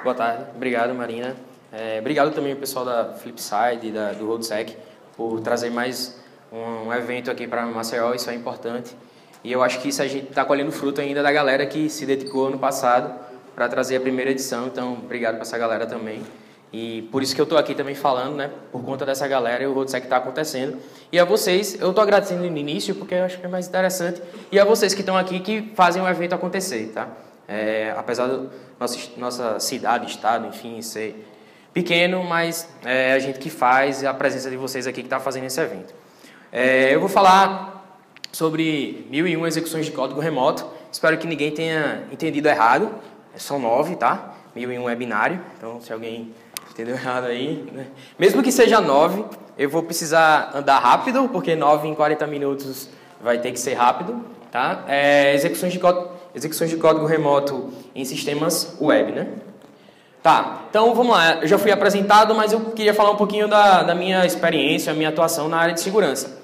Boa tarde, obrigado Marina. Obrigado também ao pessoal da Flipside e do RoadSec por trazer mais um evento aqui para Maceió, isso é importante. E eu acho que isso a gente está colhendo fruto ainda da galera que se dedicou ano passado para trazer a primeira edição, então obrigado para essa galera também. E por isso que eu estou aqui também falando, né, por conta dessa galera e o RoadSec está acontecendo. E a vocês, eu estou agradecendo no início porque eu acho que é mais interessante, e a vocês que estão aqui que fazem o evento acontecer, tá? Apesar da nossa cidade, estado, enfim, ser pequeno, mas a gente que faz, a presença de vocês aqui que está fazendo esse evento. Eu vou falar sobre 1001 execuções de código remoto. Espero que ninguém tenha entendido errado. São 9, tá? 1001 é binário, então se alguém entendeu errado aí, né? Mesmo que seja 9, eu vou precisar andar rápido, porque 9 em 40 minutos vai ter que ser rápido, tá? Execuções de código remoto em sistemas web, né? Tá, então vamos lá. Eu já fui apresentado, mas eu queria falar um pouquinho da minha experiência, a minha atuação na área de segurança.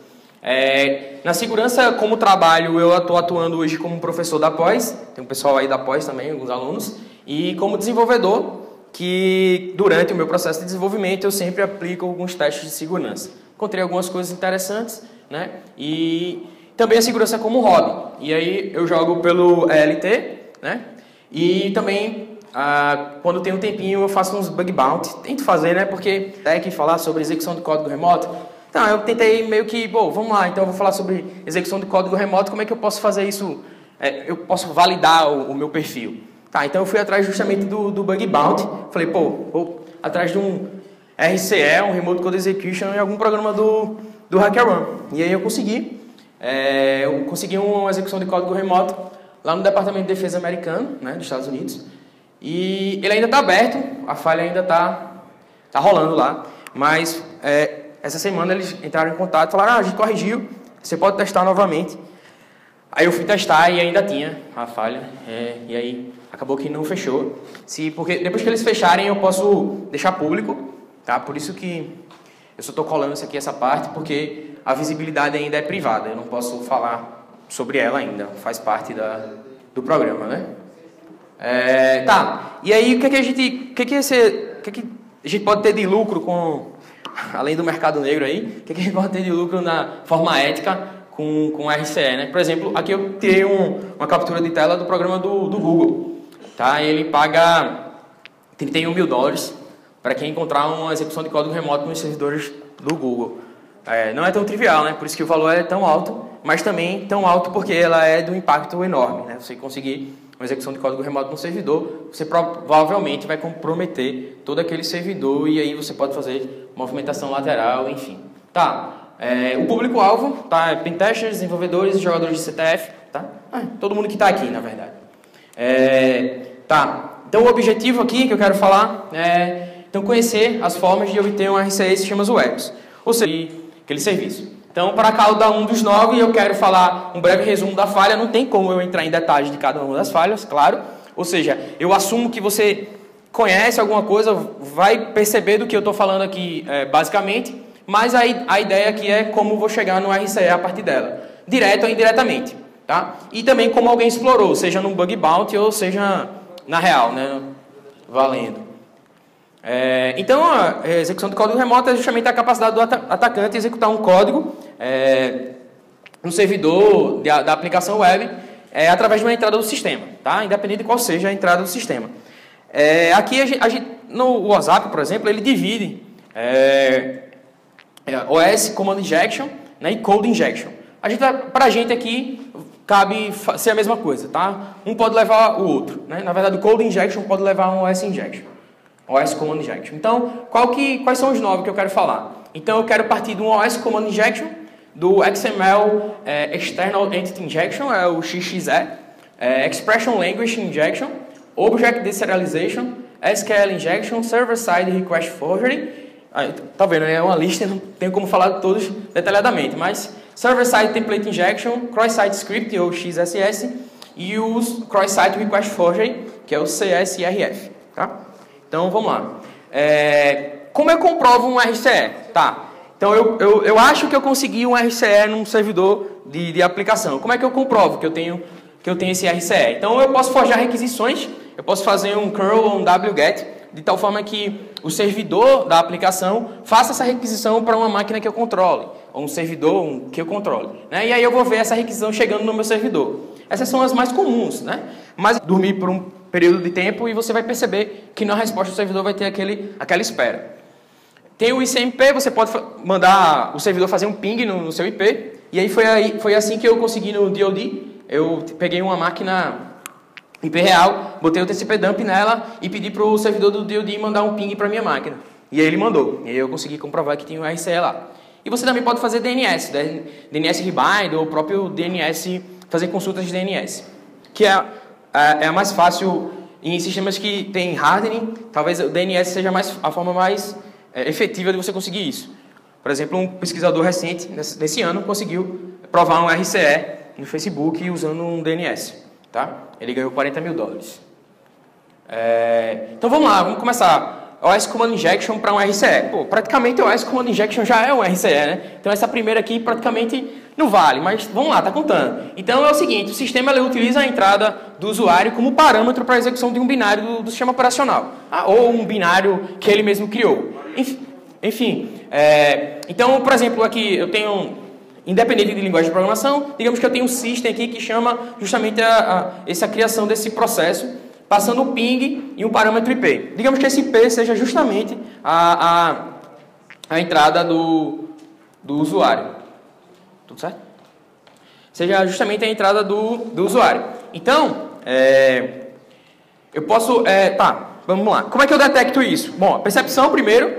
Na segurança, como trabalho, eu estou atuando hoje como professor da pós, tem um pessoal aí da pós também, alguns alunos, e como desenvolvedor, que durante o meu processo de desenvolvimento eu sempre aplico alguns testes de segurança. Encontrei algumas coisas interessantes, né? E também a segurança como hobby. E aí eu jogo pelo ELT, né? E também, quando tem um tempinho, eu faço uns bug bounty. Tento fazer, né? Porque tem que falar sobre execução de código remoto. Então, eu tentei meio que, bom, vamos lá, então eu vou falar sobre execução de código remoto, como é que eu posso fazer isso, eu posso validar o meu perfil. Tá, então eu fui atrás justamente do bug bounty, falei, vou atrás de um RCE, um Remote Code Execution, em algum programa do HackerRun. E aí eu consegui uma execução de código remoto lá no Departamento de Defesa americano, né, dos Estados Unidos, e ele ainda está aberto, a falha ainda está rolando lá, mas essa semana eles entraram em contato e falaram, a gente corrigiu, você pode testar novamente. Aí eu fui testar e ainda tinha a falha, e aí acabou que não fechou. Porque depois que eles fecharem eu posso deixar público, tá? Por isso que eu só estou colando essa parte, porque a visibilidade ainda é privada, eu não posso falar sobre ela ainda, faz parte do programa, né? Tá, e aí o que a gente pode ter de lucro com, além do mercado negro aí, o que a gente pode ter de lucro na forma ética com RCE, né? Por exemplo, aqui eu tirei uma captura de tela do programa do Google, tá? Ele paga $31 mil para quem encontrar uma execução de código remoto nos servidores do Google. Não é tão trivial, né? Por isso que o valor é tão alto, mas também tão alto porque ela é de um impacto enorme, né? Você conseguir uma execução de código remoto no servidor, você provavelmente vai comprometer todo aquele servidor e aí você pode fazer movimentação lateral, enfim. Tá. O público-alvo, tá? Pentesters, desenvolvedores, jogadores de CTF, tá? Todo mundo que está aqui, na verdade. Tá. Então, o objetivo aqui que eu quero falar é conhecer as formas de obter um RCE em sistemas web, ou seja, aquele serviço. Então, para cada um dos 9, eu quero falar um breve resumo da falha. Não tem como eu entrar em detalhes de cada uma das falhas, claro. Ou seja, eu assumo que você conhece alguma coisa, vai perceber do que eu estou falando aqui, basicamente. Mas a ideia aqui é como vou chegar no RCE a partir dela, direto ou indiretamente, tá? E também como alguém explorou, seja no bug bounty ou seja na real, né? Valendo. Então, a execução de código remoto é justamente a capacidade do atacante executar um código no servidor da aplicação web através de uma entrada do sistema, tá? Independente de qual seja a entrada do sistema. Aqui no WhatsApp, por exemplo, ele divide OS, Command Injection, né, e Code Injection. Para a gente aqui, cabe ser a mesma coisa, tá? Um pode levar o outro, né? Na verdade, o Code Injection pode levar um OS Injection. OS Command Injection. Então, quais são os 9 que eu quero falar? Então, eu quero partir do OS Command Injection, do XML External Entity Injection, o XXE, Expression Language Injection, Object Deserialization, SQL Injection, Server-Side Request Forgery Tá vendo, é uma lista, não tenho como falar de todos detalhadamente, mas Server-Side Template Injection, Cross-Site Script, ou XSS, e o Cross-Site Request Forgery, que é o CSRF. Tá? Então, vamos lá. Como eu comprovo um RCE? Tá. Então, eu acho que eu consegui um RCE num servidor de aplicação. Como é que eu comprovo que eu tenho esse RCE? Então, eu posso forjar requisições, eu posso fazer um curl ou um wget, de tal forma que o servidor da aplicação faça essa requisição para uma máquina que eu controle, ou um servidor que eu controle. Né? E aí eu vou ver essa requisição chegando no meu servidor. Essas são as mais comuns, né? Mas dormir por um período de tempo e você vai perceber que na resposta do servidor vai ter aquela espera. Tem o ICMP, você pode mandar o servidor fazer um ping no seu IP, e aí foi assim que eu consegui no DoD. Eu peguei uma máquina IP real, botei o TCP dump nela e pedi para o servidor do DoD mandar um ping para a minha máquina. E aí ele mandou. E aí eu consegui comprovar que tinha um RCE lá. E você também pode fazer DNS, DNS rebind ou o próprio DNS, fazer consultas de DNS. Que é a mais fácil em sistemas que tem hardening. Talvez o DNS seja a forma mais efetiva de você conseguir isso. Por exemplo, um pesquisador recente, nesse ano, conseguiu provar um RCE no Facebook usando um DNS. Tá? Ele ganhou $40 mil. Então vamos lá, vamos começar. OS Command Injection para um RCE. Pô, praticamente o OS Command Injection já é um RCE, né? Então essa primeira aqui praticamente não vale, mas vamos lá, tá contando. Então é o seguinte, o sistema ele utiliza a entrada do usuário como parâmetro para a execução de um binário do sistema operacional. Ou um binário que ele mesmo criou. Enfim, então, por exemplo, aqui eu tenho... Independente de linguagem de programação, digamos que eu tenho um system aqui que chama justamente essa criação desse processo, passando um ping e um parâmetro IP. Digamos que esse IP seja justamente a entrada do usuário. Tudo certo? Seja justamente a entrada do usuário. Então, eu posso... tá, vamos lá. Como é que eu detecto isso? Bom, a percepção primeiro.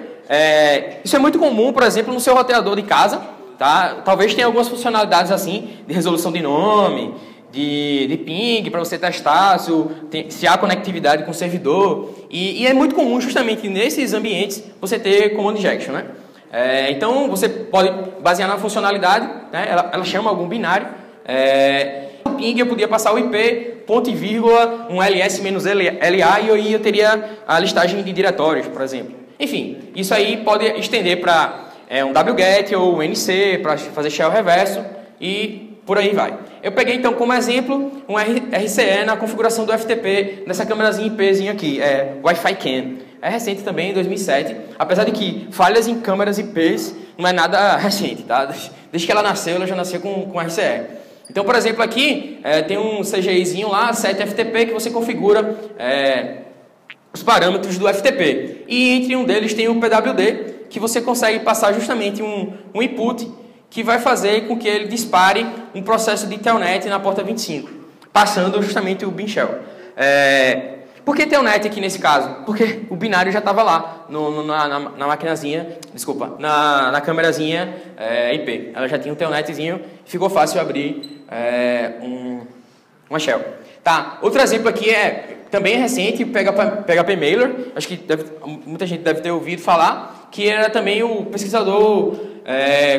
Isso é muito comum, por exemplo, no seu roteador de casa. Tá? Talvez tenha algumas funcionalidades assim, de resolução de nome, de ping, para você testar se há conectividade com o servidor. E é muito comum, justamente nesses ambientes, você ter command injection. Né? Então, você pode basear na funcionalidade, né? ela chama algum binário. No ping eu podia passar o IP, ponto e vírgula, um ls-la, e aí eu teria a listagem de diretórios, por exemplo. Enfim, isso aí pode estender para... um wget ou um NC para fazer shell reverso e por aí vai. Eu peguei então como exemplo um RCE na configuração do FTP nessa câmerazinha IPzinha aqui, Wi-Fi CAN. É recente também, em 2007, apesar de que falhas em câmeras IPs não é nada recente, tá? Desde que ela já nasceu com RCE. Então, por exemplo, aqui tem um CGIzinho lá, 7FTP, que você configura os parâmetros do FTP. E entre um deles tem o PWD, que você consegue passar justamente um input que vai fazer com que ele dispare um processo de telnet na porta 25, passando justamente o bin shell. Por que telnet aqui nesse caso? Porque o binário já estava lá na maquinazinha, desculpa, na câmerazinha IP. Ela já tinha um telnetzinho, ficou fácil abrir uma shell. Tá, outro exemplo aqui também é recente, PHP Mailer, acho que muita gente deve ter ouvido falar, que era também o pesquisador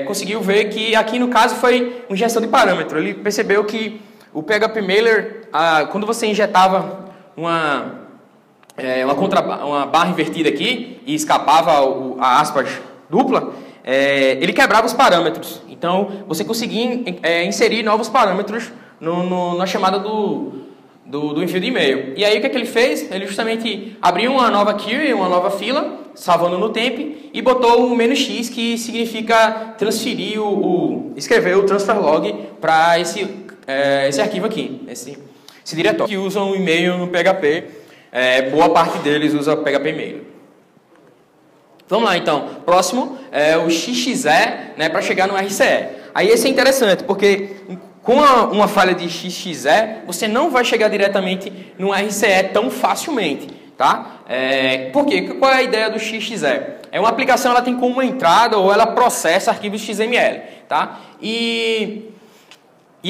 conseguiu ver que aqui no caso foi uma injeção de parâmetro. Ele percebeu que o PHP Mailer, quando você injetava uma barra invertida aqui e escapava a aspas dupla, ele quebrava os parâmetros. Então você conseguia inserir novos parâmetros na chamada do envio de e-mail. E aí o que ele fez? Ele justamente abriu uma nova query, uma nova fila, salvando no temp, e botou o "-x", que significa transferir escrever o transfer log para esse arquivo aqui, esse diretório. Que usam o e-mail no PHP, boa parte deles usa PHP Mailer. Vamos lá então, próximo é o XXE, né, para chegar no RCE. Aí esse é interessante, porque com uma falha de XXE, você não vai chegar diretamente no RCE tão facilmente, tá? Por quê? Qual é a ideia do XXE? Uma aplicação, ela tem como entrada ou ela processa arquivos XML, tá? E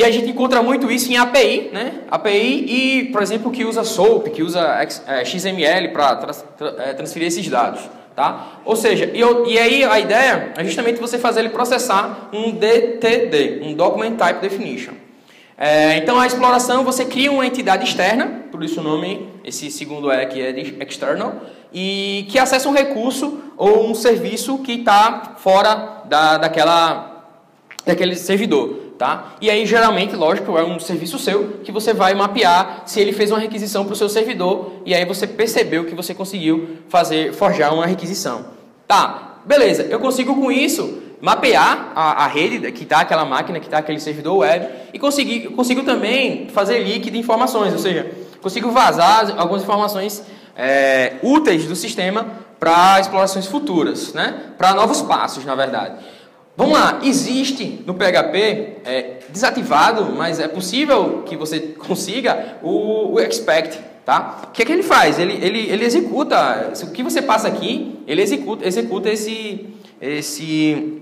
a gente encontra muito isso em API, né? API e, por exemplo, que usa SOAP, que usa XML para transferir esses dados, tá? Ou seja, e aí a ideia é justamente você fazer ele processar um DTD, um Document Type Definition. Então a exploração, você cria uma entidade externa, por isso o nome, esse segundo E aqui é de external, e que acessa um recurso ou um serviço que está fora daquele servidor. Tá? E aí, geralmente, lógico, é um serviço seu que você vai mapear se ele fez uma requisição para o seu servidor e aí você percebeu que você conseguiu forjar uma requisição. Tá, beleza, eu consigo com isso mapear a rede que está aquela máquina, que está aquele servidor web e consigo também fazer leak de informações, ou seja, consigo vazar algumas informações úteis do sistema para explorações futuras, né? Para novos passos, na verdade. Vamos lá, existe no PHP, desativado, mas é possível que você consiga o expect, tá? O que é que ele faz? Ele executa, o que você passa aqui, ele executa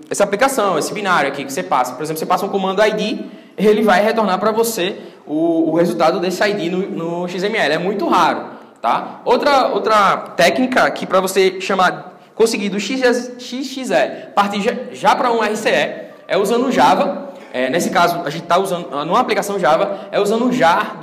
essa aplicação, esse binário aqui que você passa. Por exemplo, você passa um comando ID, ele vai retornar para você o resultado desse ID no XML. É muito raro, tá? Outra técnica que para você conseguir do XXE partir já para um RCE é usando Java. Nesse caso, a gente está usando, numa aplicação Java, usando o jar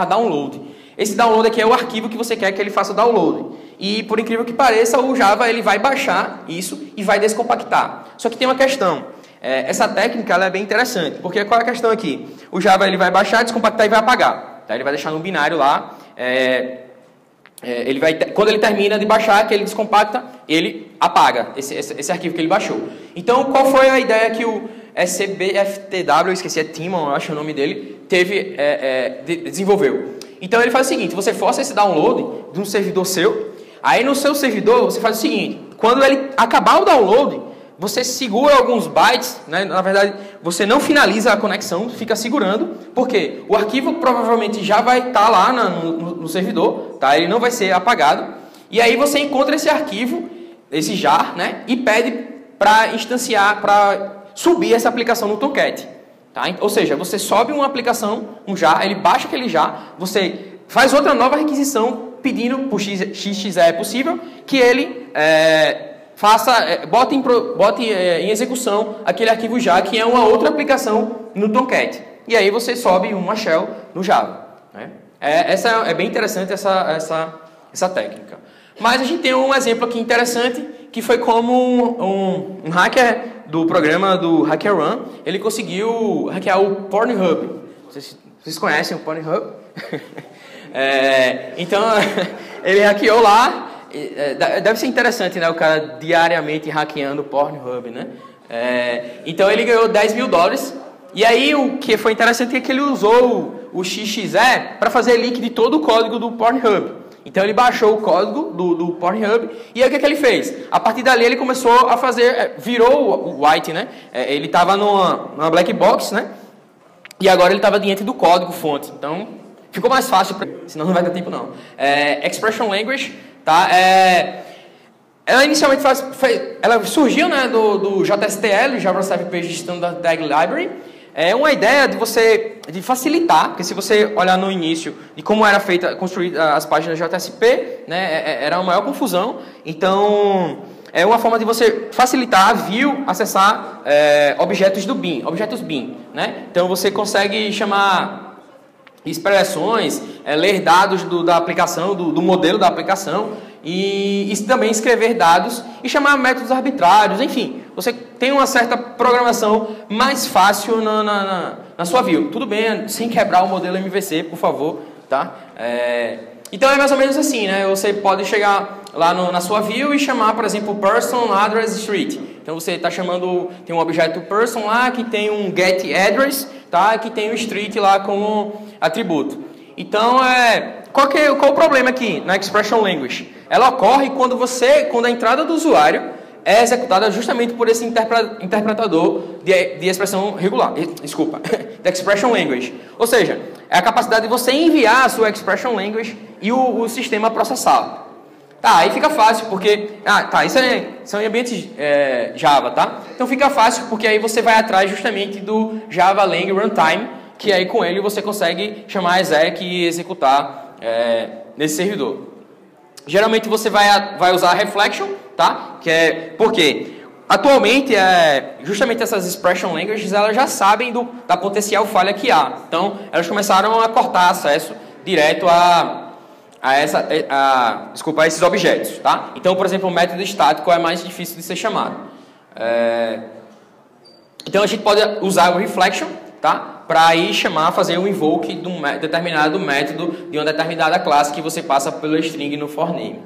/download. Esse download aqui é o arquivo que você quer que ele faça o download. E, por incrível que pareça, o Java ele vai baixar isso e vai descompactar. Só que tem uma questão. Essa técnica ela é bem interessante, porque qual é a questão aqui? O Java ele vai baixar, descompactar e vai apagar. Tá? Ele vai deixar num binário lá. Quando ele termina de baixar, que ele descompacta, ele apaga esse arquivo que ele baixou. Então, qual foi a ideia que o SBFTW, eu esqueci, é Timon, eu acho o nome dele, desenvolveu? Então, ele faz o seguinte, você força esse download de um servidor seu, aí no seu servidor você faz o seguinte, quando ele acabar o download, você segura alguns bytes, né? Na verdade, você não finaliza a conexão, fica segurando, porque o arquivo provavelmente já vai estar lá no servidor, tá? Ele não vai ser apagado. E aí você encontra esse arquivo, esse jar, né? E pede para instanciar, para subir essa aplicação no Tomcat. Tá? Ou seja, você sobe uma aplicação, um jar, ele baixa aquele jar, você faz outra nova requisição pedindo por XXE é possível que ele bote em execução aquele arquivo já, que é uma outra aplicação no Tomcat. E aí você sobe uma shell no Java. Né? É bem interessante essa técnica. Mas a gente tem um exemplo aqui interessante, que foi como um hacker do programa do HackerRun, ele conseguiu hackear o Pornhub. Vocês conhecem o Pornhub? Então, ele hackeou lá. Deve ser interessante, né? O cara diariamente hackeando o Pornhub, né? Então ele ganhou $10 mil. E aí o que foi interessante é que ele usou o XXE para fazer leak de todo o código do Pornhub. Então ele baixou o código do Pornhub e aí o que ele fez? A partir dali ele começou a fazer, virou o white, né? Ele estava numa black box, né? E agora ele estava diante do código fonte. Então ficou mais fácil, senão não vai dar tempo não. Expression Language. Tá? Ela inicialmente ela surgiu, né, do JSTL, Java Server Page Standard Tag Library. É uma ideia de facilitar, porque se você olhar no início de como era construída as páginas JSP, né, era uma maior confusão. Então, é uma forma de você facilitar a view acessar objetos do BIM, objetos BIM, né? Então, você consegue chamar expressões, ler dados da aplicação, do modelo da aplicação e também escrever dados e chamar métodos arbitrários, enfim, você tem uma certa programação mais fácil na sua view. Tudo bem, sem quebrar o modelo MVC, por favor, tá? Então é mais ou menos assim, né? Você pode chegar lá na sua view e chamar, por exemplo, person, address, street. Então você está chamando, tem um objeto person lá que tem um get address, tá? Que tem um street lá como atributo. Então qual o problema aqui na Expression Language? Ela ocorre quando a entrada do usuário é executada justamente por esse interpretador de expressão regular, desculpa, da Expression Language. Ou seja, é a capacidade de você enviar a sua Expression Language e o sistema processar. Tá, aí fica fácil, porque... isso são em ambientes Java, tá? Então fica fácil, porque aí você vai atrás justamente do Java Lang Runtime, que aí com ele você consegue chamar exec e executar nesse servidor. Geralmente você vai usar Reflection, tá? Por quê? Atualmente, justamente essas expression languages, elas já sabem da potencial falha que há. Então, elas começaram a cortar acesso direto a esses objetos, tá? Então, por exemplo, o método estático é mais difícil de ser chamado. Então, a gente pode usar o reflection, tá? Para aí fazer um invoke de um determinado método de uma determinada classe que você passa pelo string no for name.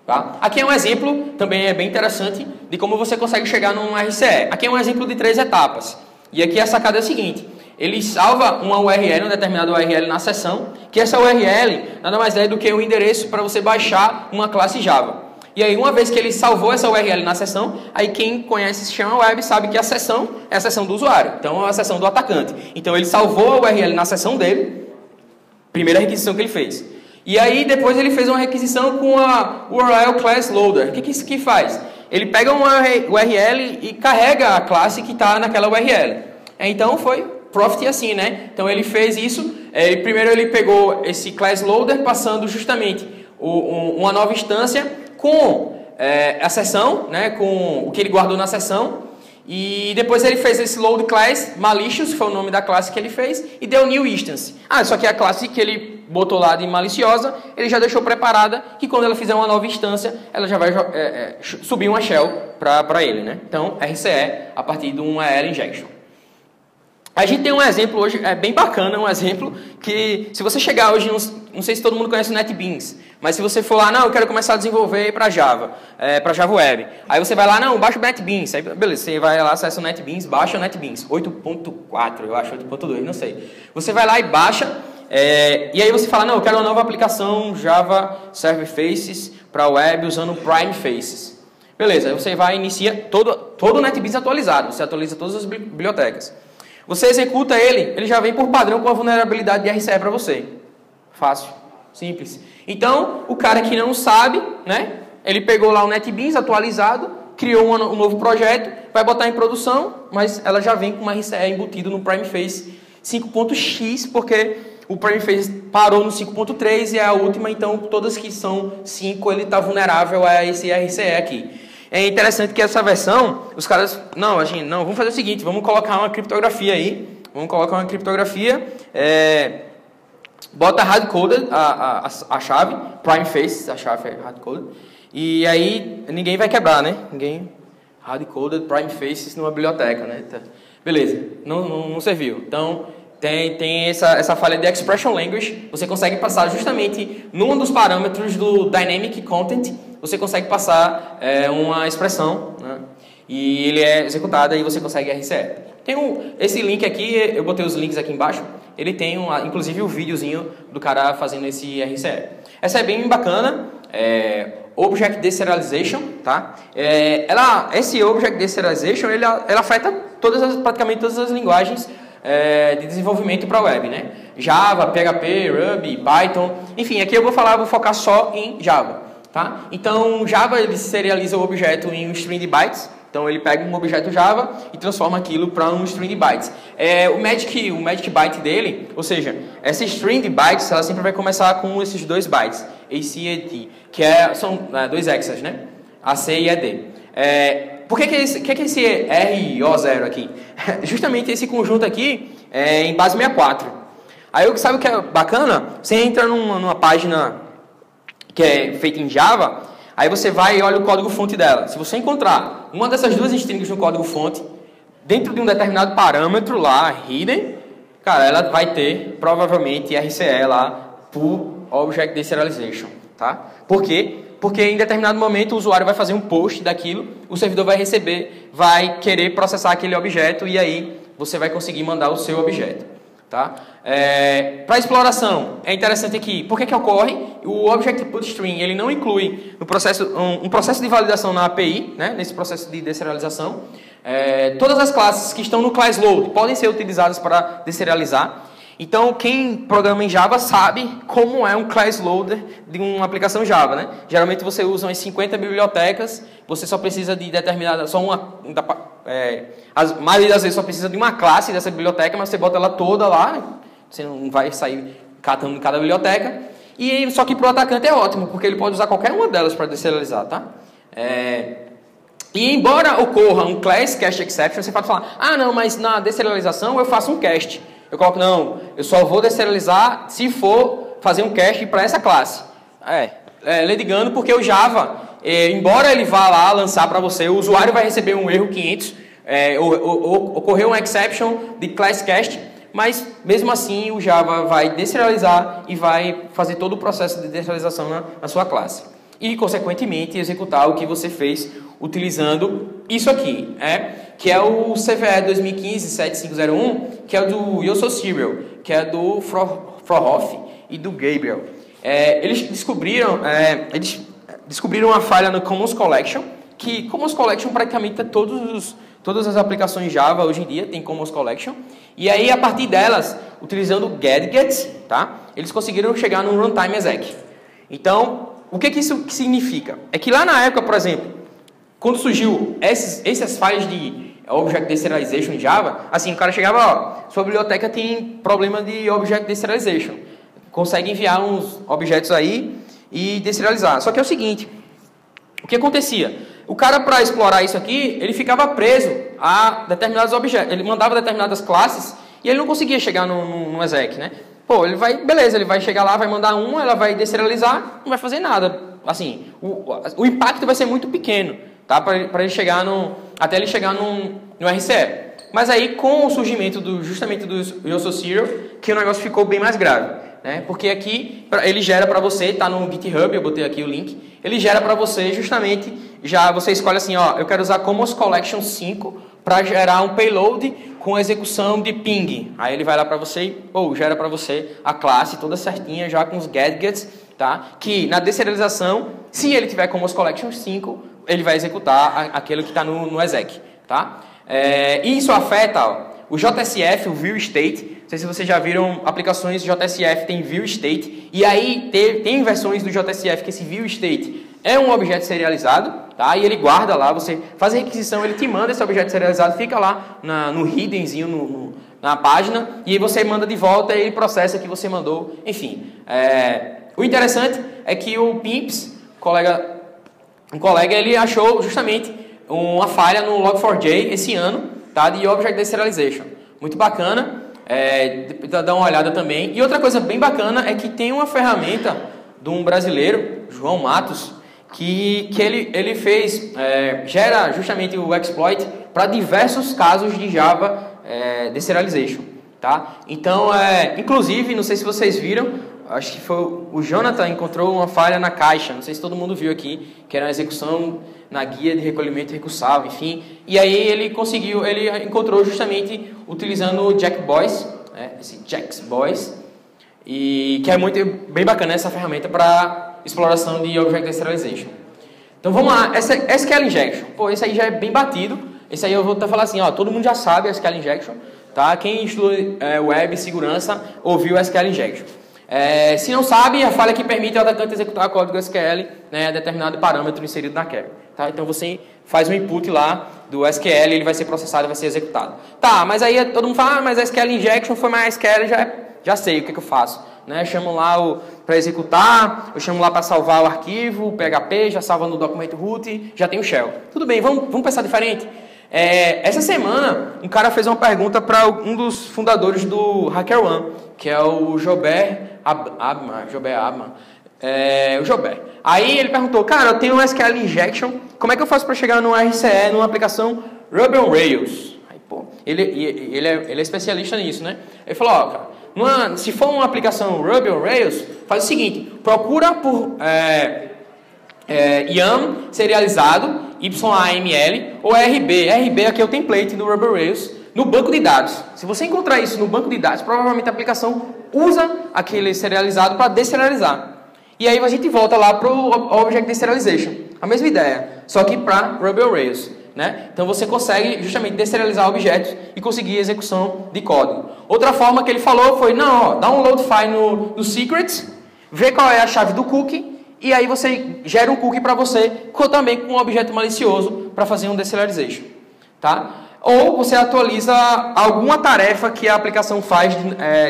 Tá? Aqui é um exemplo, também é bem interessante, de como você consegue chegar num RCE. Aqui é um exemplo de 3 etapas. E aqui a sacada é a seguinte: ele salva uma URL, uma determinada URL na sessão, que essa URL nada mais é do que um endereço para você baixar uma classe Java. E aí, uma vez que ele salvou essa URL na sessão, aí quem conhece sistema web sabe que a sessão é a sessão do usuário. Então, é a sessão do atacante. Então, ele salvou a URL na sessão dele, primeira requisição que ele fez. E aí, depois ele fez uma requisição com a URL Class Loader. O que isso aqui faz? Ele pega uma URL e carrega a classe que está naquela URL. Então, foi profit assim, né? Então, ele fez isso. Primeiro, ele pegou esse Class Loader, passando justamente uma nova instância com a sessão, né? Com o que ele guardou na sessão. E depois ele fez esse load class malicious, que foi o nome da classe que ele fez, e deu new instance. Só que a classe que ele botou lá de maliciosa, ele já deixou preparada, que quando ela fizer uma nova instância, ela já vai subir uma shell para ele, né? Então, RCE a partir de uma EL injection. A gente tem um exemplo hoje, bem bacana, um exemplo que, se você chegar hoje, não sei se todo mundo conhece o NetBeans, mas se você for lá, não, eu quero começar a desenvolver para Java, para Java Web. Aí você vai lá, não, baixa o NetBeans. Aí, beleza, você vai lá, acessa o NetBeans, baixa o NetBeans. 8.4, eu acho, 8.2, não sei. Você vai lá e baixa, e aí você fala, não, eu quero uma nova aplicação Java Server Faces para Web usando Prime Faces. Beleza, aí você vai e inicia todo o NetBeans atualizado, você atualiza todas as bibliotecas. Você executa ele já vem por padrão com a vulnerabilidade de RCE para você. Fácil, simples. Então, o cara que não sabe, né? Ele pegou lá o NetBeans atualizado, criou um novo projeto, vai botar em produção, mas ela já vem com uma RCE embutido no Primeface 5.x, porque o Primeface parou no 5.3 e é a última, então todas que são 5 ele está vulnerável a esse RCE aqui. É interessante que essa versão, os caras, vamos fazer o seguinte, vamos colocar uma criptografia aí, bota hardcoded a chave, Primeface, a chave é hardcoded, e aí ninguém vai quebrar, né? Hardcoded Primefaces numa biblioteca, né? Beleza, não serviu. Então, tem essa falha de expression language, você consegue passar justamente num dos parâmetros do dynamic content, você consegue passar uma expressão, né? E ele é executado e você consegue RCE. Tem esse link aqui, eu botei os links aqui embaixo, ele tem inclusive o videozinho do cara fazendo esse RCE. Essa é bem bacana, Object Deserialization, tá? Esse Object Deserialization, ele afeta praticamente todas as linguagens de desenvolvimento para a web, né? Java, PHP, Ruby, Python, enfim, aqui eu vou focar só em Java, tá? Então, Java ele serializa o objeto em um string de bytes. Então, ele pega um objeto Java e transforma aquilo para um string de bytes. O magic byte dele, ou seja, essa string de bytes, ela sempre vai começar com esses 2 bytes, AC e AD, que são 2 hexas, né? AC e AD. Por que esse RO0 aqui? Justamente esse conjunto aqui é em base 64. Aí, sabe o que é bacana? Você entra numa página que é feita em Java, aí você vai e olha o código-fonte dela. Se você encontrar uma dessas 2 strings no código-fonte, dentro de um determinado parâmetro lá, hidden, cara, ela vai ter, provavelmente, RCE lá, por Object Deserialization, tá? Por quê? Porque em determinado momento o usuário vai fazer um post daquilo, o servidor vai receber, vai querer processar aquele objeto e aí você vai conseguir mandar o seu objeto. Tá? Para exploração, é interessante aqui, por que ocorre? O Object Put String ele não inclui no processo, um processo de validação na API, né, nesse processo de deserialização. Todas as classes que estão no class load podem ser utilizadas para deserializar. Então, quem programa em Java sabe como é um class loader de uma aplicação Java, né? Geralmente você usa umas 50 bibliotecas, você só precisa de determinada, a maioria das vezes só precisa de uma classe dessa biblioteca, mas você bota ela toda lá, né? Você não vai sair catando em cada biblioteca. Só que para o atacante é ótimo, porque ele pode usar qualquer uma delas para deserializar, tá? E embora ocorra um class cast exception, você pode falar, ah não, mas na deserialização eu faço um cast. Eu coloco, não, eu só vou deserializar se for fazer um cast para essa classe. Ledigando porque o Java, embora ele vá lá lançar para você, o usuário vai receber um erro 500, ocorreu um exception de class cast, mas mesmo assim o Java vai deserializar e vai fazer todo o processo de deserialização na sua classe. E, consequentemente, executar o que você fez utilizando isso aqui, que é o CVE 2015-7501, que é o do Yo So Serial, que é do Frohoff e do Gabriel. Eles descobriram uma falha no Commons Collection, que Commons Collection praticamente todas as aplicações Java hoje em dia tem Commons Collection, e aí a partir delas, utilizando gadgets, tá? Eles conseguiram chegar no runtime exec. Então, o que isso significa? É que lá na época, por exemplo, quando surgiu essas falhas de Object Deserialization em Java, assim, o cara chegava, sua biblioteca tem problema de Object Deserialization. Consegue enviar uns objetos aí e deserializar. Só que é o seguinte, o que acontecia? O cara, para explorar isso aqui, ele ficava preso a determinados objetos. Ele mandava determinadas classes e ele não conseguia chegar no exec, né? Pô, ele vai chegar lá, vai mandar ela vai deserializar, não vai fazer nada. Assim, o impacto vai ser muito pequeno, tá? Para ele chegar até ele chegar no RCE. Mas aí, com o surgimento justamente do Yo So Serial, que o negócio ficou bem mais grave, né? Porque aqui, ele gera para você, tá no GitHub, eu botei aqui o link, ele gera para você justamente, você escolhe assim, ó, eu quero usar Commons Collection 5 para gerar um payload com execução de ping. Aí ele vai lá para você e gera para você a classe toda certinha, já com os gadgets, tá? Que na deserialização, se ele tiver Commons Collection 5, ele vai executar aquele que está no exec, tá? E isso afeta o JSF, o View State. Não sei se vocês já viram aplicações de JSF, tem View State. E aí tem versões do JSF que esse View State é um objeto serializado, tá? E ele guarda lá, você faz a requisição, ele te manda esse objeto serializado, fica lá no hiddenzinho, na página, e aí você manda de volta e ele processa que você mandou. Enfim, o interessante é que o Pimps, um colega, ele achou justamente uma falha no Log4j esse ano, tá? De Object Deserialization. Muito bacana, dá uma olhada também. E outra coisa bem bacana é que tem uma ferramenta de um brasileiro, João Matos, que ele fez, gera justamente o exploit para diversos casos de Java Deserialization, tá? Então, inclusive, não sei se vocês viram, acho que foi o Jonathan encontrou uma falha na caixa, não sei se todo mundo viu aqui, que era uma execução na guia de recolhimento recursável, enfim. E aí ele encontrou justamente utilizando o Jackboys, esse Jackboys, e que é bem bacana essa ferramenta para exploração de Object Deserialization. Então vamos lá, SQL Injection. Pô, esse aí já é bem batido. Esse aí eu vou falar assim, ó, todo mundo já sabe SQL Injection, tá? Quem estuda web segurança ouviu SQL Injection. Se não sabe, a falha que permite ao atacante executar código SQL, né, determinado parâmetro inserido na query. Tá? Então você faz um input lá do SQL, ele vai ser processado e vai ser executado. Tá, mas aí todo mundo fala, mas a SQL Injection foi mais SQL, já sei o que eu faço. Né? Eu chamo lá para executar, eu chamo lá para salvar o arquivo, o PHP, já salva no documento root, já tem o shell. Tudo bem, vamos pensar diferente? Essa semana, um cara fez uma pergunta para um dos fundadores do HackerOne, que é o Jober Abman. O Jober. Aí ele perguntou, cara, eu tenho um SQL Injection, como é que eu faço para chegar no RCE, numa aplicação Ruby on Rails? Aí, pô, ele é especialista nisso, né? Ele falou, ó, cara, se for uma aplicação Ruby on Rails, faz o seguinte, procura por YAM serializado, YAML ou RB. RB aqui é o template do Ruby on Rails no banco de dados. Se você encontrar isso no banco de dados, provavelmente a aplicação usa aquele serializado para deserializar. E aí a gente volta lá para o Object Deserialization. A mesma ideia, só que para Ruby on Rails. Né? Então você consegue justamente deserializar objetos e conseguir execução de código. Outra forma que ele falou foi, não, dá um load file no secrets, vê qual é a chave do cookie, e aí você gera um cookie para você, também com um objeto malicioso para fazer um deserialization. Tá? Ou você atualiza alguma tarefa que a aplicação faz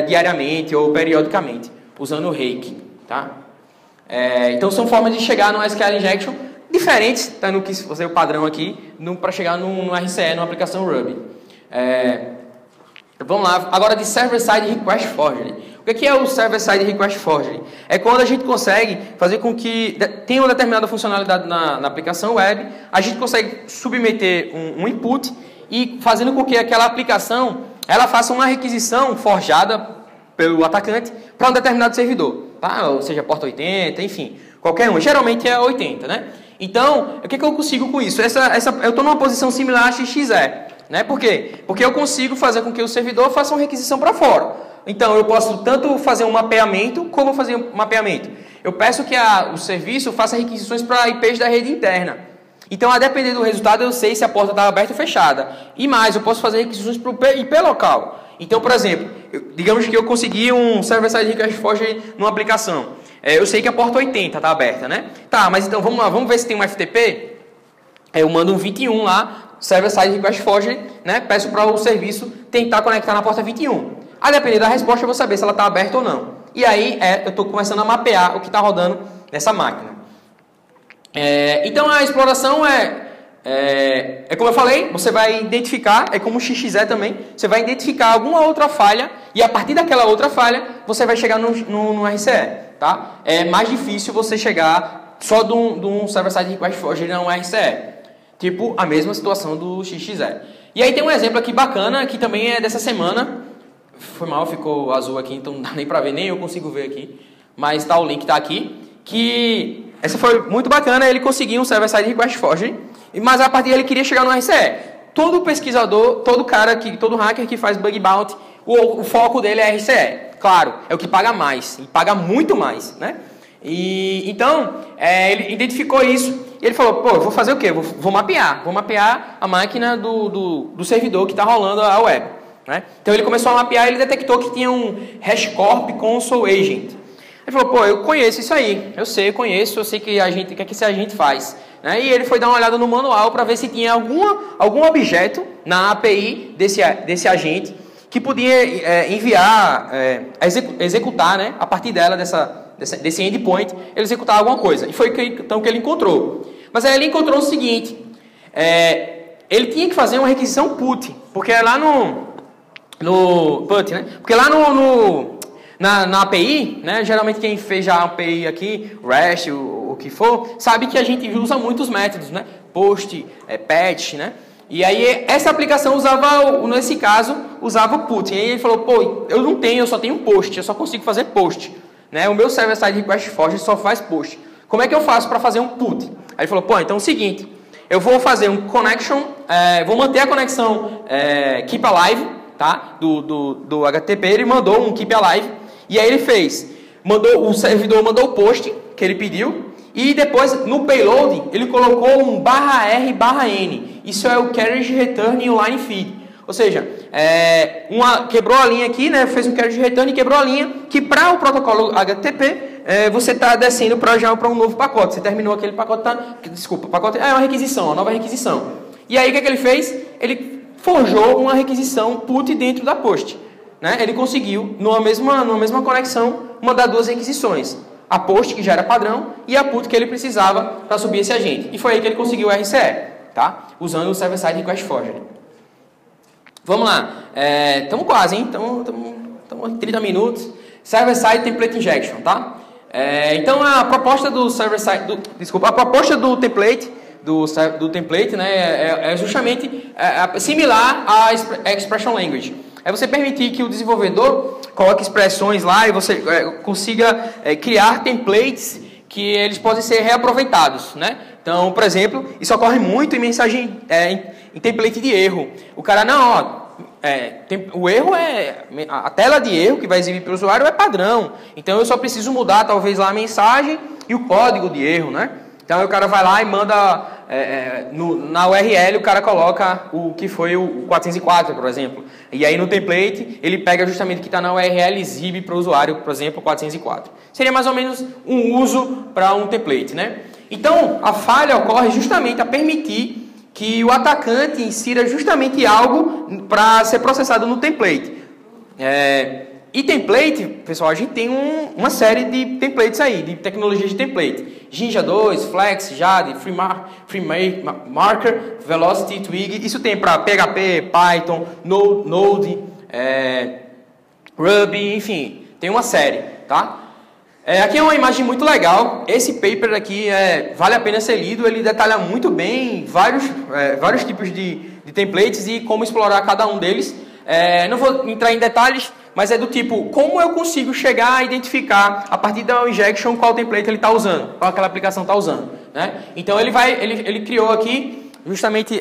diariamente ou periodicamente, usando o rake. Tá? Então são formas de chegar no SQL Injection. diferentes, tá, no que fazer o padrão aqui, para chegar no RCE, numa aplicação Ruby. Vamos lá, agora de Server-Side Request Forgery. O que é o Server-Side Request Forgery? É quando a gente consegue fazer com que tenha uma determinada funcionalidade na aplicação web, a gente consegue submeter um input e fazendo com que aquela aplicação ela faça uma requisição forjada pelo atacante para um determinado servidor, tá? Ou seja, porta 80, enfim, qualquer um. Geralmente é 80, né? Então, o que eu consigo com isso? Eu estou numa posição similar a XXE. Né? Por quê? Porque eu consigo fazer com que o servidor faça uma requisição para fora. Então, eu posso tanto fazer um mapeamento, como fazer um mapeamento. Eu peço que o serviço faça requisições para IPs da rede interna. Então, a depender do resultado, eu sei se a porta está aberta ou fechada. E mais, eu posso fazer requisições para o IP local. Então, por exemplo, digamos que eu consegui um Server-Side Request Forgery numa aplicação. Eu sei que a porta 80 está aberta, né? Tá, mas então vamos lá, vamos ver se tem um FTP. Eu mando um 21 lá, Server-Side Request Forgery, né? Peço para o serviço tentar conectar na porta 21. A depender da resposta, eu vou saber se ela está aberta ou não. E aí, eu estou começando a mapear o que está rodando nessa máquina. Então, a exploração é como eu falei, você vai identificar, é como o XXE também, você vai identificar alguma outra falha e a partir daquela outra falha, você vai chegar no RCE, tá? É mais difícil você chegar só de um Server-Side Request Forgery não RCE. Tipo, a mesma situação do XXE. E aí tem um exemplo aqui bacana, que também é dessa semana. Foi mal, ficou azul aqui, então não dá nem pra ver, nem eu consigo ver aqui. Mas tá, o link tá aqui. Que essa foi muito bacana, ele conseguiu um Server-Side Request Forgery, mas a partir dele ele queria chegar no RCE. Todo pesquisador, todo hacker que faz bug bounty, o foco dele é RCE. Claro, é o que paga mais, e paga muito mais, né? Então, ele identificou isso. E ele falou, pô, eu vou fazer o quê? Vou mapear a máquina do servidor que está rolando a web. Né? Então ele começou a mapear e ele detectou que tinha um HashiCorp Console Agent. Ele falou, pô, eu conheço isso aí, eu sei que o que esse agente faz. Né? E ele foi dar uma olhada no manual para ver se tinha algum objeto na API desse agente que podia enviar, executar, né, a partir dela, desse endpoint, ele executar alguma coisa. E foi então que ele encontrou. Mas aí ele encontrou o seguinte, ele tinha que fazer uma requisição put, porque lá no put, né? Porque lá na API, né, geralmente quem fez já a API aqui, REST, o que for, sabe que a gente usa muitos métodos, né? Post, patch, né? E aí essa aplicação nesse caso, usava o put. E aí ele falou, pô, eu só tenho post, eu só consigo fazer post. Né? O meu Server-Side Request Forgery só faz post. Como é que eu faço para fazer um put? Aí ele falou, pô, então é o seguinte, eu vou fazer um connection, vou manter a conexão keep alive, tá? do HTTP, ele mandou um keep alive, e aí ele o servidor mandou o post que ele pediu, e depois no payload ele colocou um /R/N. Isso é o Carriage Return Inline Feed. Ou seja, quebrou a linha aqui, né? Fez um carriage return e quebrou a linha, que para o protocolo HTTP, você está descendo para um novo pacote. Você terminou aquele pacote, desculpa, o pacote é uma requisição, uma nova requisição. E aí o que ele fez? Ele forjou uma requisição put dentro da post. Né? Ele conseguiu, numa mesma conexão, mandar duas requisições. A post, que já era padrão, e a put que ele precisava para subir esse agente. E foi aí que ele conseguiu o RCE, tá? Usando o Server-Side Request Forgery. Vamos lá, estamos quase, hein? Estamos em 30 minutos. Server-Side Template Injection, tá? Então a proposta do Server-Side, a proposta do template, do template, né, é justamente similar à Expression Language. É você permitir que o desenvolvedor coloque expressões lá e você consiga criar templates que eles podem ser reaproveitados, né? Então, por exemplo, isso ocorre muito em mensagem, em template de erro. O cara, o erro a tela de erro que vai exibir para o usuário é padrão. Então, eu só preciso mudar, talvez, lá a mensagem e o código de erro, né? Então, o cara vai lá e manda, na URL, o cara coloca o que foi o 404, por exemplo. E aí, no template, ele pega justamente o que está na URL e exibe para o usuário, por exemplo, 404. Seria mais ou menos um uso para um template, né? Então, a falha ocorre justamente a permitir que o atacante insira justamente algo para ser processado no template. E template, pessoal, a gente tem uma série de templates aí, de tecnologias de template. Jinja 2, Flex, Jade, FreeMarker, Velocity, Twig. Isso tem para PHP, Python, Node, Ruby, enfim, tem uma série, tá? Aqui é uma imagem muito legal. Esse paper aqui vale a pena ser lido. Ele detalha muito bem vários tipos de templates e como explorar cada um deles. Não vou entrar em detalhes, mas é do tipo, como eu consigo chegar a identificar, a partir da injection, qual template ele está usando, qual aquela aplicação está usando, né? Então ele criou aqui justamente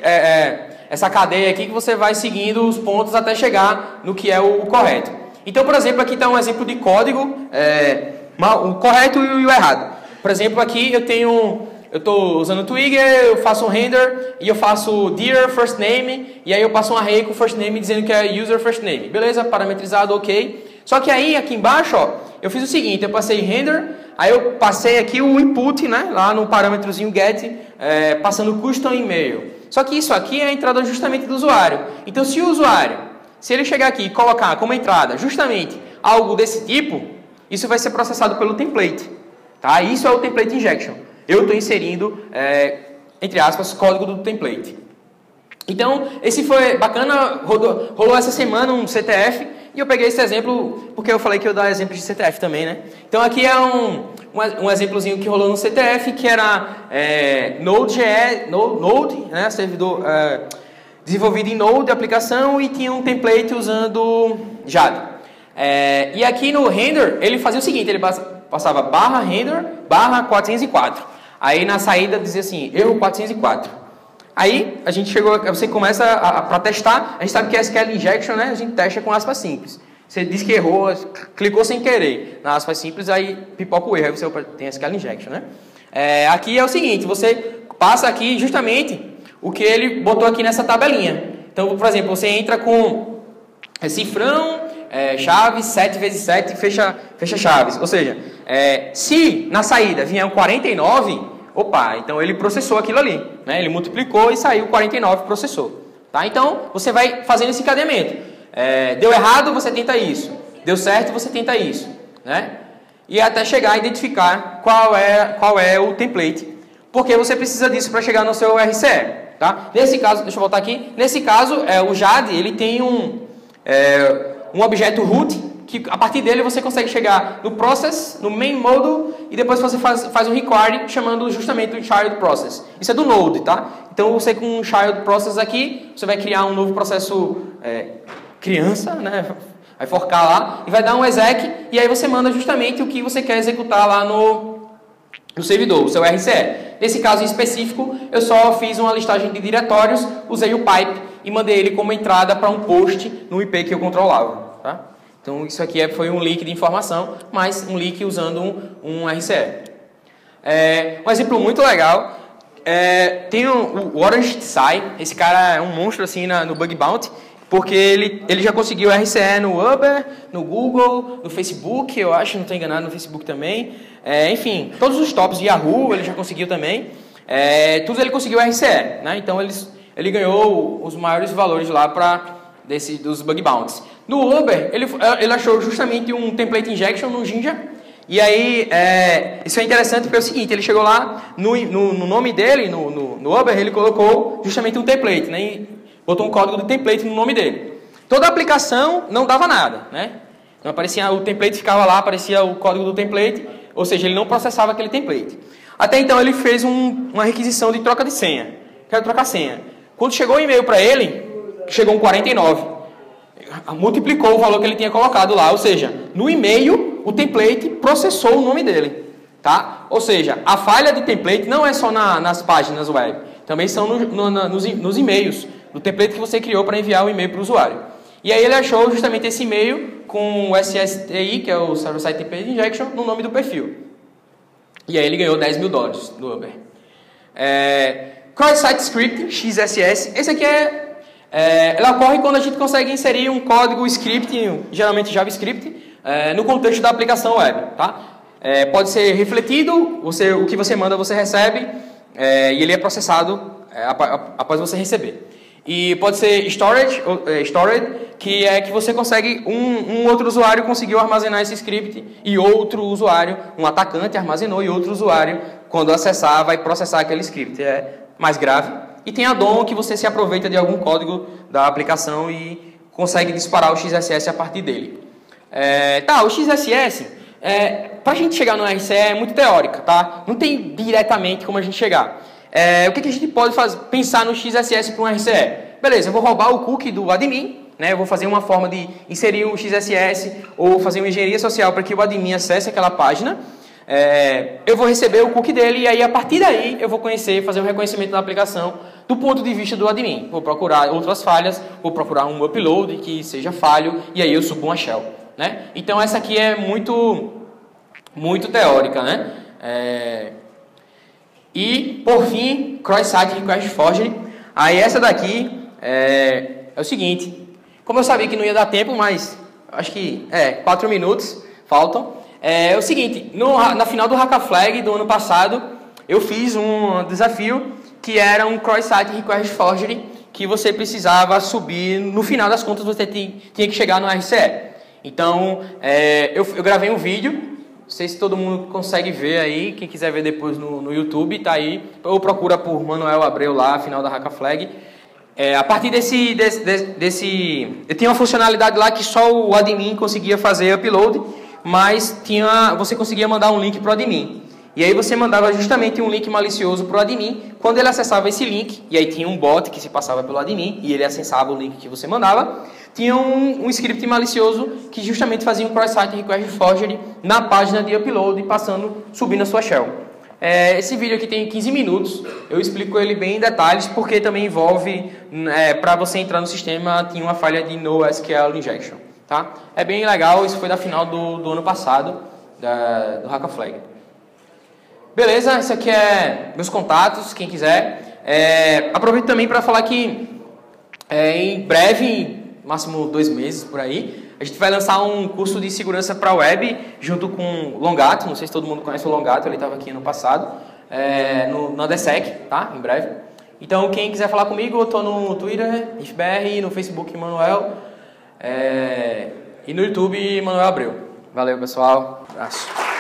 essa cadeia aqui que você vai seguindo os pontos até chegar no que é o correto. Então, por exemplo, aqui está um exemplo de código, o correto e o errado. Por exemplo, aqui eu estou usando o Twig, eu faço um render e eu faço dir first name, e aí eu passo um array com first name dizendo que é user first name. Beleza, parametrizado, ok. Só que aí, aqui embaixo, ó, eu fiz o seguinte, eu passei render, aí eu passei aqui o input, né, lá no parâmetrozinho get, passando custom e-mail. Só que isso aqui é a entrada justamente do usuário. Então, se o usuário, se ele chegar aqui e colocar como entrada justamente algo desse tipo, isso vai ser processado pelo template. Tá? Isso é o template injection. Eu estou inserindo, entre aspas, código do template. Então, esse foi bacana, rolou essa semana um CTF, e eu peguei esse exemplo, porque eu falei que eu ia dar exemplo de CTF também, né? Então, aqui é um exemplozinho que rolou no CTF, que era Node, né? Servidor desenvolvido em Node, aplicação, e tinha um template usando Jade. E aqui no render, ele fazia o seguinte, ele passava barra render, barra 404. Aí na saída dizia assim, erro 404. Aí a gente você começa para testar, a gente sabe que é SQL injection, né? A gente testa com aspas simples. Você diz que errou, clicou sem querer na aspas simples, aí pipoca o erro, aí você tem SQL injection, né? Aqui é o seguinte, você passa aqui justamente o que ele botou aqui nessa tabelinha. Então, por exemplo, você entra com cifrão, chaves, 7 vezes 7, fecha chaves. Ou seja, se na saída vier um 49, opa, então ele processou aquilo ali, né? Ele multiplicou e saiu 49, processou. Tá? Então, você vai fazendo esse encadeamento. Deu errado, você tenta isso. Deu certo, você tenta isso. Né? E até chegar a identificar qual é o template. Porque você precisa disso para chegar no seu RCE. Tá? Nesse caso, deixa eu voltar aqui. Nesse caso, o Jade, ele tem um objeto root, que a partir dele você consegue chegar no process, no main module, e depois você faz um require chamando justamente o child process. Isso é do Node, tá? Então você com um child process aqui, você vai criar um novo processo criança, né? Vai forcar lá e vai dar um exec, e aí você manda justamente o que você quer executar lá no servidor, o seu RCE. Nesse caso em específico, eu só fiz uma listagem de diretórios, usei o pipe e mandei ele como entrada para um post no IP que eu controlava. Tá? Então isso aqui foi um leak de informação, mas um leak usando um RCE. Um exemplo muito legal, tem o Orange Tsai, esse cara é um monstro assim no Bug Bounty, porque ele já conseguiu RCE no Uber, no Google, no Facebook, eu acho, não estou enganado, no Facebook também. Enfim, todos os tops de Yahoo ele já conseguiu também. Tudo ele conseguiu RCE, né? Então ele ganhou os maiores valores lá dos Bug Bounties. No Uber, ele achou justamente um template injection no Jinja. E aí, isso é interessante porque é o seguinte, ele chegou lá, no nome dele, no Uber, ele colocou justamente um template, né? E botou um código do template no nome dele. Toda a aplicação não dava nada, né? Não aparecia, o template ficava lá, aparecia o código do template, ou seja, ele não processava aquele template. Até então ele fez uma requisição de troca de senha. Quero trocar senha. Quando chegou o e-mail para ele, chegou um 49. Multiplicou o valor que ele tinha colocado lá, ou seja, no e-mail o template processou o nome dele. Tá? Ou seja, a falha de template não é só nas páginas web, também são nos e-mails, do template que você criou para enviar o e-mail para o usuário. E aí ele achou justamente esse e-mail com o SSTI, que é o Server-Side Template Injection, no nome do perfil. E aí ele ganhou $10 mil do Uber. Cross-Site Script, XSS, esse aqui ela ocorre quando a gente consegue inserir um código script, geralmente JavaScript, no contexto da aplicação web. Tá? Pode ser refletido, o que você manda você recebe, e ele é processado após você receber. E pode ser storage, que é que você consegue, um outro usuário conseguiu armazenar esse script e outro usuário, um atacante armazenou e outro usuário, quando acessar, vai processar aquele script. É mais grave. E tem a DOM, que você se aproveita de algum código da aplicação e consegue disparar o XSS a partir dele. O XSS, para a gente chegar no RCE é muito teórica, tá? Não tem diretamente como a gente chegar. O que a gente pode pensar no XSS para um RCE? Beleza, eu vou roubar o cookie do admin, né? Eu vou fazer uma forma de inserir o XSS ou fazer uma engenharia social para que o admin acesse aquela página. Eu vou receber o cookie dele e aí a partir daí eu vou fazer um reconhecimento da aplicação do ponto de vista do admin. Vou procurar outras falhas, vou procurar um upload que seja falho e aí eu subo uma shell, né? Então essa aqui é muito teórica, né? E por fim, cross-site request forgery. Aí essa daqui é o seguinte, como eu sabia que não ia dar tempo, mas acho que 4 minutos faltam. É o seguinte, na final do Hackaflag do ano passado, eu fiz um desafio que era um cross-site request forgery que você precisava subir, no final das contas você tinha que chegar no RCE. Então, eu gravei um vídeo, não sei se todo mundo consegue ver aí, quem quiser ver depois no YouTube, tá aí, ou procura por Manuel Abreu lá, final da Hackaflag. A partir desse... Eu tinha uma funcionalidade lá que só o admin conseguia fazer upload, mas você conseguia mandar um link para o admin. E aí você mandava justamente um link malicioso para o admin. Quando ele acessava esse link, e aí tinha um bot que se passava pelo admin, e ele acessava o link que você mandava, tinha um script malicioso que justamente fazia um cross-site request forgery na página de upload, subindo a sua shell. Esse vídeo aqui tem 15 minutos, eu explico ele bem em detalhes, porque também envolve, para você entrar no sistema, tinha uma falha de NoSQL injection. Tá? É bem legal, isso foi da final do ano passado, do Hackaflag. Beleza, esse aqui é meus contatos, quem quiser. Aproveito também para falar que em breve, máximo 2 meses por aí, a gente vai lançar um curso de segurança para web junto com o Longato, não sei se todo mundo conhece o Longato, ele estava aqui ano passado, na DSEC, tá? Em breve. Então quem quiser falar comigo, eu estou no Twitter, IFBR, no Facebook, Manuel. E no YouTube, Manuel Abreu. Valeu, pessoal. Abraço.